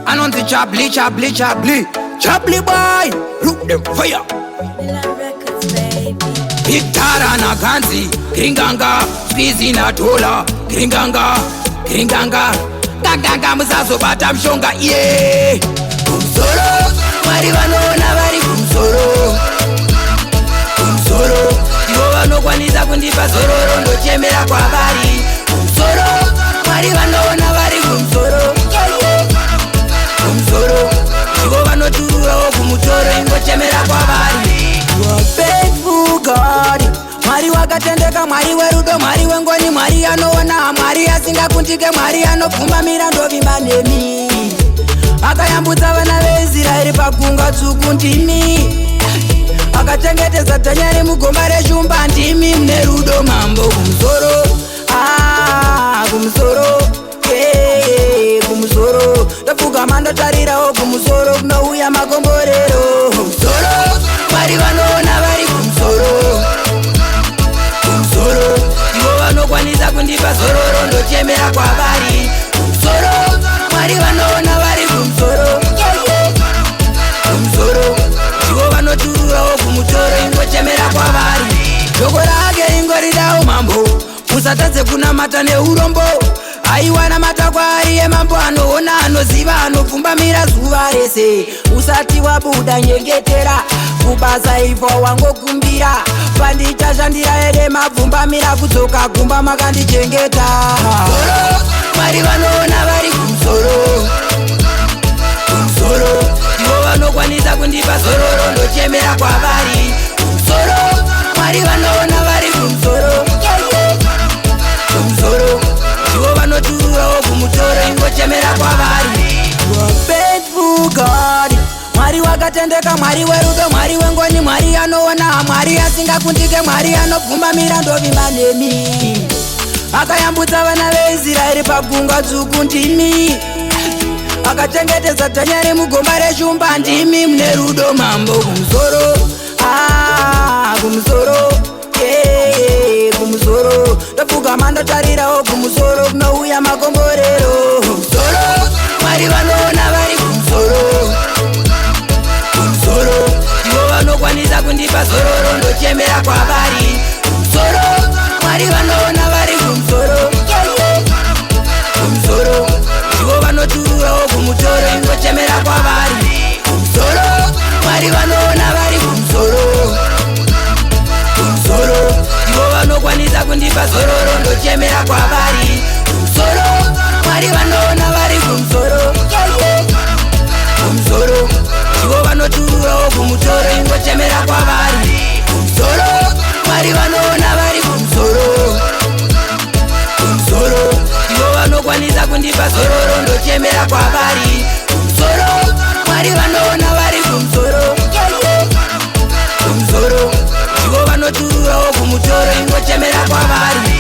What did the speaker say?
Anonzi Chabli, Chabli, Chabli, Chabli boy, look them fire. Hitara na ganzi, Gringanga, Spizi na tola, Gringanga, Gringanga, Ganganga muzazo bata mshonga, yeah. Kumsoro, marivano na vari kumsoro, kumsoro, ivo vanokwaniza kundipa zororo ndochemera kwa vari. Kumsoro, marivano na vari kumsoro, kumsoro, ivo vanotururawo kumutoro ingochemera kwa vari. You are faithful God, Mwari wakatendeka, Mwari werudo, Mwari wengoni, Mwari anoona, Mwari asingakundike, Mwari anopfumba mirando vimanemi. Akayambutsa vana veIsraeri pagungwa dzvuku ndimi, akachengetedza Dhanieri mugomba reshumba ndimi. Mune rudo mambo kumusoro, kumusoro, kumusoro, ndopfugama ndotarirawo kumusoro kunouya makomborero. Kumusoro, Mwari vanoona vari kumusoro, kumusoro, ivo vanokwanisa kundipa zororo ndochemera kwavari. Kumusoro, Mwari vanoona vari kumusoro, kumusoro, ivo vanotururawo kumutoro ingochemera kwavari. Shoko rake ingoridawo mambo, musatadze kunamata neurombo. Aiwana mata kwaari mambo anoona, anoziva, anopfumbamira zuva rese. Usati wabuda nyengetera kubasa ivo wangokumbira, pandichashandira ere mabvumbamira kudzoka gumba makandichengeta. Mwari vanoona vari kumusoro, kumusoro, ivo vanokwanisa kundipa zororo ndochemera kwavari. Kumusoro, Mwari vanoona vari kumusoro, kumusoro, ivo vanotururawo kumutoro ingochemera kwavari. You are faithful God, Mwari wakatendeka, Mwari werudo, Mwari wengoni, Mwari anoona, Mwari asingakundike, Mwari anopfumba mirando vimanemi. Akayambutsa vana veIsraeri pagungwa dzvuku ndimi, akachengetedza Dhanieri mugomba reshumba ndimi. Mune rudo mambo kumusoro, kumusoro, kumusoro, ndopfugama ndotarirawo kumusoro kunouya makomborero. Kumusoro, Mwari vanoona vari kumusoro, kumusoro, ivo vanokwanisa kundipa zororo ndochemera kwavari. Kumusoro, Mwari vanoona vari kumusoro, kumusoro, ivo vanotururawo kumutoro ingochemera kwavari. Kumusoro, Mwari vanoona vari kumusoro, kumusoro, ivo vanokwanisa kundipa zororo ndochemera kwavari. Kumusoro, Mwari vanoona vari kumusoro, kumusoro, ivo vanotururawo kumutoro ingochemera kwavari. Kumusoro, Mwari vanoona vari kumusoro, kumusoro, ivo vanokwanisa kundipa zororo ndochemera kwavari. Kumusoro, Mwari vanoona vari kumusoro, kumusoro, ivo vanotururawo kumutoro ingochemera kwavari.